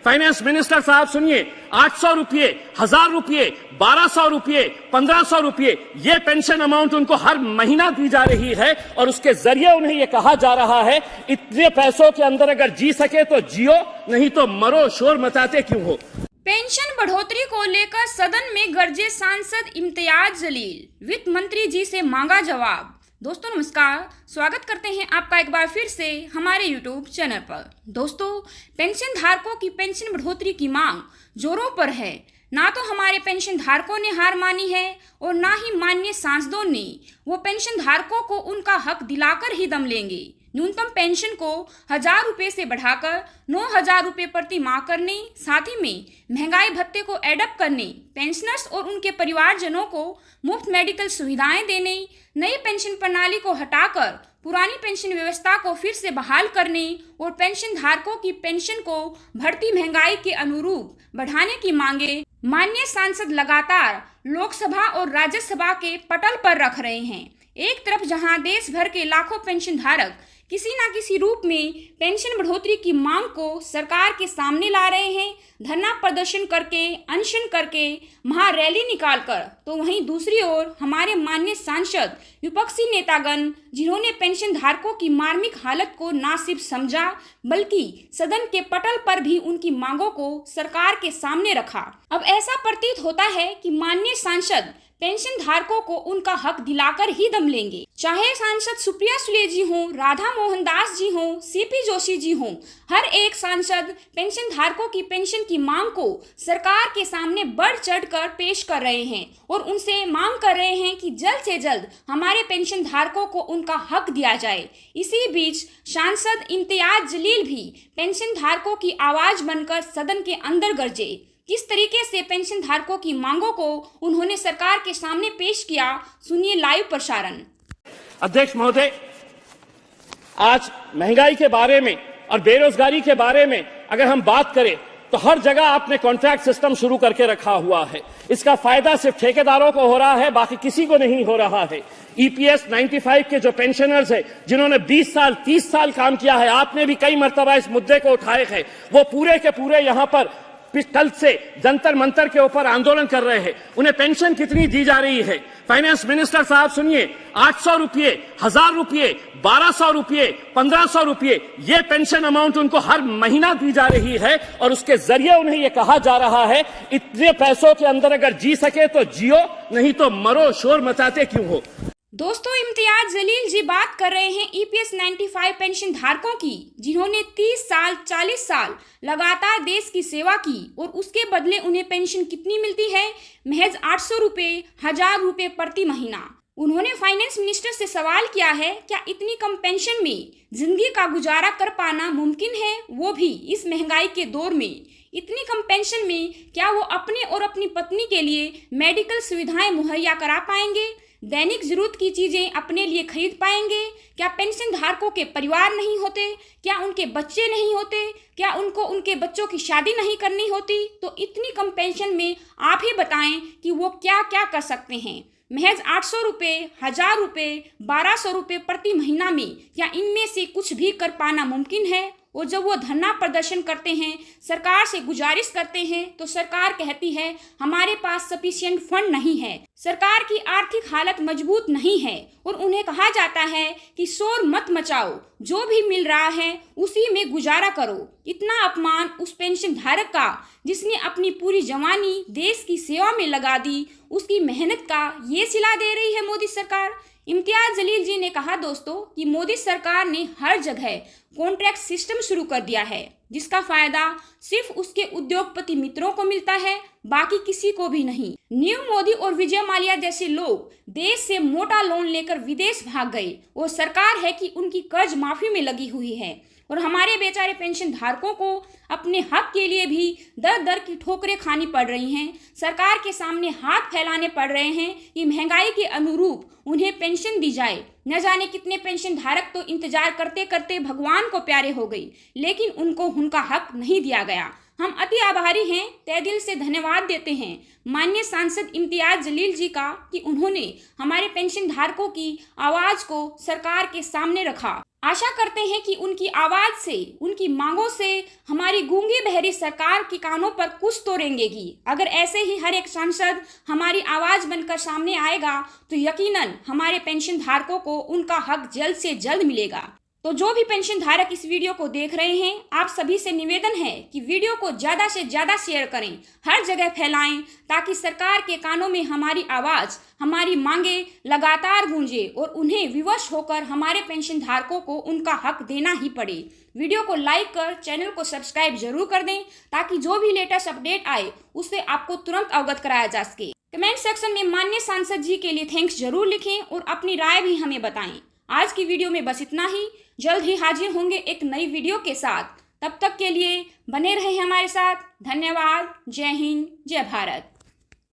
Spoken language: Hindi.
फाइनेंस मिनिस्टर साहब सुनिए, 800 रुपये, 1000 रुपये, 1200 रुपये, 1500 रुपये, ये पेंशन अमाउंट उनको हर महीना दी जा रही है और उसके जरिए उन्हें ये कहा जा रहा है इतने पैसों के अंदर अगर जी सके तो जियो, नहीं तो मरो, शोर मचाते क्यों हो। पेंशन बढ़ोतरी को लेकर सदन में गरजे सांसद इम्तियाज जलील, वित्त मंत्री जी से मांगा जवाब। दोस्तों नमस्कार, स्वागत करते हैं आपका एक बार फिर से हमारे YouTube चैनल पर। दोस्तों, पेंशन धारकों की पेंशन बढ़ोतरी की मांग जोरों पर है। ना तो हमारे पेंशन धारकों ने हार मानी है और ना ही माननीय सांसदों ने। वो पेंशन धारकों को उनका हक दिलाकर ही दम लेंगे। न्यूनतम पेंशन को 1000 रुपये से बढ़ाकर 9000 रुपये प्रति माह करने, साथ ही में महंगाई भत्ते को एडप्ट करने, पेंशनर्स और उनके परिवारजनों को मुफ्त मेडिकल सुविधाएं देने, नई पेंशन प्रणाली को हटाकर पुरानी पेंशन व्यवस्था को फिर से बहाल करने और पेंशन धारकों की पेंशन को बढ़ती महंगाई के अनुरूप बढ़ाने की मांगे माननीय सांसद लगातार लोकसभा और राज्यसभा के पटल पर रख रहे हैं। एक तरफ जहां देश भर के लाखों पेंशन धारक किसी न किसी रूप में पेंशन बढ़ोतरी की मांग को सरकार के सामने ला रहे हैं, धरना प्रदर्शन करके, अनशन करके, महारैली निकालकर, तो वहीं दूसरी ओर हमारे माननीय सांसद, विपक्षी नेतागण, जिन्होंने पेंशन धारकों की मार्मिक हालत को ना सिर्फ समझा बल्कि सदन के पटल पर भी उनकी मांगों को सरकार के सामने रखा। अब ऐसा प्रतीत होता है कि माननीय सांसद पेंशन धारकों को उनका हक दिलाकर ही दम लेंगे। चाहे सांसद सुप्रिया सुले जी हों, राधा मोहन दास जी हों, सीपी जोशी जी हों, हर एक सांसद पेंशन धारकों की पेंशन की मांग को सरकार के सामने बढ़ चढ़कर पेश कर रहे हैं और उनसे मांग कर रहे हैं कि जल्द से जल्द हमारे पेंशन धारकों को उनका हक दिया जाए। इसी बीच सांसद इम्तियाज जलील भी पेंशन धारकों की आवाज बनकर सदन के अंदर गरजे। किस तरीके से पेंशन धारकों की मांगों को उन्होंने सरकार के सामने पेश किया, सुनिए लाइव प्रसारण। अध्यक्ष महोदय, आज महंगाई के बारे में और बेरोजगारी के बारे में अगर हम बात करें तो हर जगह आपने कॉन्ट्रैक्ट सिस्टम शुरू करके रखा हुआ है। इसका फायदा सिर्फ ठेकेदारों को हो रहा है, बाकी किसी को नहीं हो रहा है। EPS 95 के जो पेंशनर्स हैं, जिन्होंने 20 साल 30 साल काम किया है, आपने भी कई मर्तबा इस मुद्दे को उठाए हैं, वो पूरे के पूरे यहाँ पर कल से जंतर मंतर के ऊपर आंदोलन कर रहे हैं। उन्हें पेंशन कितनी दी जा रही है? फाइनेंस मिनिस्टर साहब सुनिए, 800 रुपये, 1000 रुपये, 1200 रुपये, 1500 रुपये, ये पेंशन अमाउंट उनको हर महीना दी जा रही है और उसके जरिए उन्हें यह कहा जा रहा है इतने पैसों के अंदर अगर जी सके तो जियो, नहीं तो मरो, शोर मचाते क्यों हो। दोस्तों, इम्तियाज जलील जी बात कर रहे हैं EPS 95 पेंशन धारकों की, जिन्होंने 30 साल 40 साल लगातार देश की सेवा की और उसके बदले उन्हें पेंशन कितनी मिलती है? महज 800 रुपये, 1000 रुपये प्रति महीना। उन्होंने फाइनेंस मिनिस्टर से सवाल किया है, क्या इतनी कम पेंशन में जिंदगी का गुजारा कर पाना मुमकिन है, वो भी इस महंगाई के दौर में? इतनी कम पेंशन में क्या वो अपने और अपनी पत्नी के लिए मेडिकल सुविधाएं मुहैया करा पाएंगे? दैनिक जरूरत की चीजें अपने लिए खरीद पाएंगे? क्या पेंशन धारकों के परिवार नहीं होते? क्या उनके बच्चे नहीं होते? क्या उनको उनके बच्चों की शादी नहीं करनी होती? तो इतनी कम पेंशन में आप ही बताएं कि वो क्या क्या कर सकते हैं। महज 800 रुपये, 1000 रुपये, 1200 रुपये प्रति महीना में क्या इनमें से कुछ भी कर पाना मुमकिन है? और जब वो धरना प्रदर्शन करते हैं, सरकार से गुजारिश करते हैं, तो सरकार कहती है हमारे पास सफिशिएंट फंड नहीं है, सरकार की आर्थिक हालत मजबूत नहीं है और उन्हें कहा जाता है कि शोर मत मचाओ, जो भी मिल रहा है उसी में गुजारा करो। इतना अपमान उस पेंशन धारक का जिसने अपनी पूरी जवानी देश की सेवा में लगा दी, उसकी मेहनत का ये सिला दे रही है मोदी सरकार। इम्तियाज जलील जी ने कहा दोस्तों कि मोदी सरकार ने हर जगह कॉन्ट्रैक्ट सिस्टम शुरू कर दिया है, जिसका फायदा सिर्फ उसके उद्योगपति मित्रों को मिलता है, बाकी किसी को भी नहीं। न्यू मोदी और विजय माल्या जैसे लोग देश से मोटा लोन लेकर विदेश भाग गए और सरकार है कि उनकी कर्ज माफी में लगी हुई है और हमारे बेचारे पेंशन धारकों को अपने हक के लिए भी दर दर की ठोकरें खानी पड़ रही हैं। सरकार के सामने हाथ फैलाने पड़ रहे हैं कि महंगाई के अनुरूप उन्हें पेंशन दी जाए। न जाने कितने पेंशन धारक तो इंतजार करते करते भगवान को प्यारे हो गई, लेकिन उनको उनका हक नहीं दिया गया। हम अति आभारी हैं, तहे दिल से धन्यवाद देते हैं माननीय सांसद इम्तियाज जलील जी का कि उन्होंने हमारे पेंशन धारकों की आवाज को सरकार के सामने रखा। आशा करते हैं कि उनकी आवाज से, उनकी मांगों से हमारी गूंगी बहरी सरकार के कानों पर कुछ तो रेंगेगी। अगर ऐसे ही हर एक सांसद हमारी आवाज बनकर सामने आएगा तो यकीनन हमारे पेंशन धारकों को उनका हक जल्द से जल्द मिलेगा। तो जो भी पेंशन धारक इस वीडियो को देख रहे हैं, आप सभी से निवेदन है कि वीडियो को ज्यादा से ज्यादा शेयर करें, हर जगह फैलाएं, ताकि सरकार के कानों में हमारी आवाज, हमारी मांगे लगातार गूंजे और उन्हें विवश होकर हमारे पेंशन धारकों को उनका हक देना ही पड़े। वीडियो को लाइक कर चैनल को सब्सक्राइब जरूर कर दें, ताकि जो भी लेटेस्ट अपडेट आए उससे आपको तुरंत अवगत कराया जा सके। कमेंट सेक्शन में माननीय सांसद जी के लिए थैंक्स जरूर लिखें और अपनी राय भी हमें बताएं। आज की वीडियो में बस इतना ही। जल्द ही हाजिर होंगे एक नई वीडियो के साथ। तब तक के लिए बने रहे हमारे साथ। धन्यवाद। जय हिंद, जय भारत।